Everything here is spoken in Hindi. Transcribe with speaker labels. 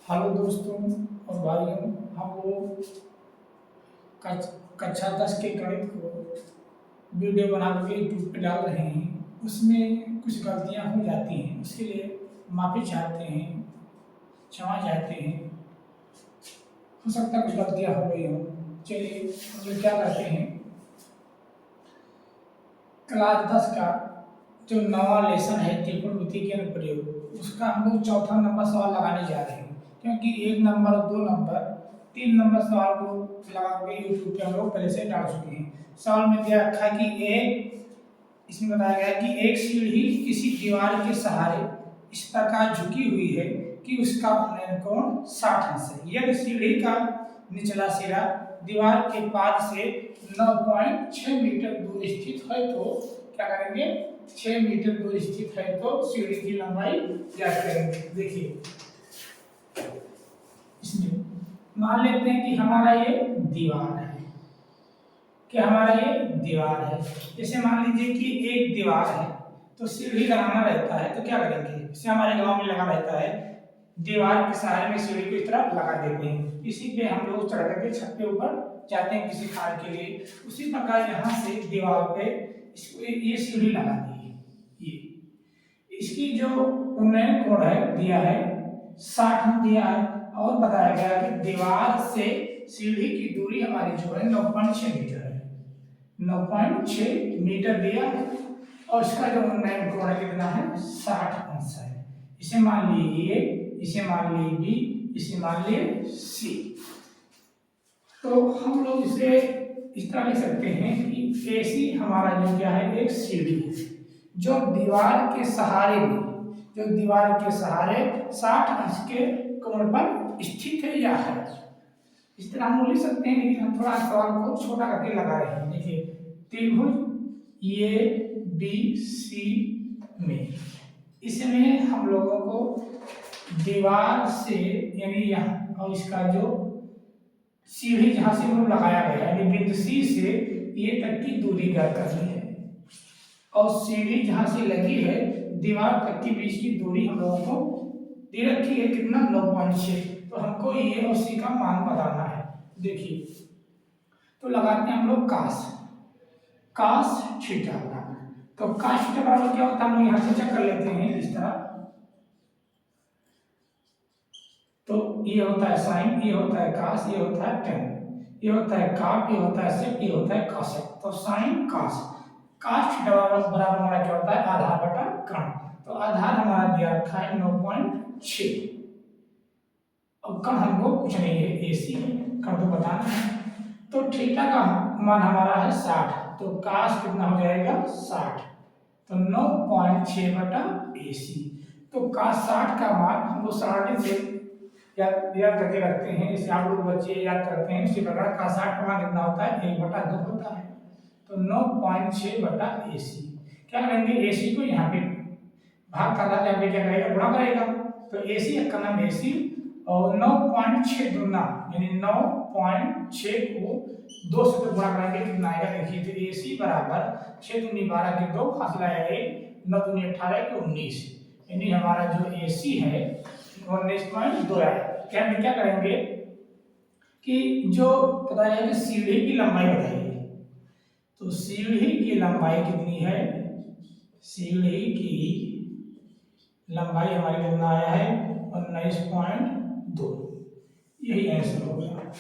Speaker 1: हेलो दोस्तों और भाइयों, हम लोग कक्षा 10 के गणित को वीडियो बना के यूट्यूब पे डाल रहे हैं। उसमें कुछ गलतियां हो जाती हैं, उसके लिए माफ़ी चाहते हैं, क्षमा चाहते हैं। हो सकता है कुछ गलतियां हो गई हों। चलिए हम लोग क्या करते हैं, क्लास 10 का जो नवा लेसन है त्रिकोणमिति के अनुप्रयोग, उसका हम लोग चौथा नंबर सवाल लगाने जा रहे हैं। क्योंकि 1 नंबर, 2 नंबर, 3 नंबर सवाल को लगा के यूट्यूब पे हम लोग पहले से डाल चुके हैं। सवाल में दिया रखा है कि इसमें बताया गया है कि एक सीढ़ी किसी दीवार के सहारे इस प्रकार झुकी हुई है कि उसका उन्नयन कोण 60 अंश है। यदि सीढ़ी का निचला सिरा दीवार के पाद से 9.6 मीटर दूर स्थित है तो क्या करेंगे, 6 मीटर दूर स्थित है तो सीढ़ी की लंबाई ज्ञात करेंगे। देखिए इसमें मान लेते हैं कि हमारा ये दीवार है, कि हमारा ये दीवार है। जैसे मान लीजिए कि एक दीवार है तो सीढ़ी लगाना रहता है तो क्या करेंगे, जैसे हमारे गांव में लगा रहता है, दीवार के सहारे में सीढ़ी को इस तरह लगा देते हैं। इसी पे हम लोग चढ़ करके छत के ऊपर जाते हैं किसी कार्य के लिए। उसी प्रकार यहाँ से दीवार पे ये सीढ़ी लगा दी है। ये इसकी जो उन्नयन कोण है दिया है 60 दिया है, और बताया गया कि दीवार से सीढ़ी की दूरी हमारी जो है 9.6 मीटर है। 9.6 मीटर दिया है और इसका जो उन्नयन कोण कितना है 60 अंश है। इसे मान लीजिए ए, इसे मान लीजिए बी, इसे मान लीजिए सी। तो हम लोग इसे इस तरह लिख सकते हैं कि एसी हमारा जो क्या है, एक सीढ़ी है जो दीवार के सहारे में, जो दीवार के सहारे 60 अंश के कोण पर स्थित है या है। इस तरह हम लिख सकते हैं, लेकिन हम थोड़ा सवाल को छोटा करके लगा रहे हैं। देखिए त्रिभुज ए बी सी में, इसमें हम लोगों को दीवार से यानी यहाँ और इसका जो सीढ़ी जहां से हम लगाया गया है यानी बिंदु सी से ये तक की दूरी ज्ञात करनी है, और सीढ़ी जहां से लगी है दीवार तक के बीच की दूरी हम लोगों को दे रखी है कितना, 9.6। तो हमको ये और सी का मान बताना है। देखिए तो लगाते हैं हम लोग कास थीटा बराबर, तो कास थीटा बराबर क्या होता है, हम यहाँ से चेक कर लेते हैं इस तरह। तो ये होता है साइन, ये होता है कास, ये होता है टेन, ये होता है काट, ये होता है सेक, ये होता है कॉसेक। तो साइन कास थीटा बराबर हमारा क्या होता है, आधार बटा कर्ण। तो आधार हमारा दिया रखा है 9.6, अब कर्ण हमको कुछ नहीं है, एसी कर्ण तो बताना है। तो थीटा का मान हमारा है 60, तो कास कितना हो जाएगा 60, तो 9.6 बटा एसी। तो कास 60 का मान हम लोग सरणी से याद करके रखते हैं, जैसे आप लोग बच्चे याद करते हैं इसी प्रकार कास 60 का मान कितना होता है, 1/2 होता है। तो 9.6 बटा एसी। क्या करेंगे, एसी को यहाँ पे भाग कर रहा है, यहाँ पे क्या करेगा, गुणा करेगा। तो एसी का नाम एसी, और 9.6 दूना यानी 9.6 को 2 से गुणा करेंगे कितना आएगा, देखिए तो एसी बराबर 6 दूनी 12 के 2 फासला है 1, 9 दूनी 18 के 19, यानी हमारा जो एसी है 19.2 है। क्या करेंगे कि जो पता है कि सीढ़ी की लंबाई बताइए, तो सीढ़ी की लंबाई कितनी है, सीढ़ी की लंबाई हमारी कितना आया है 19.2, यही आंसर हो गया।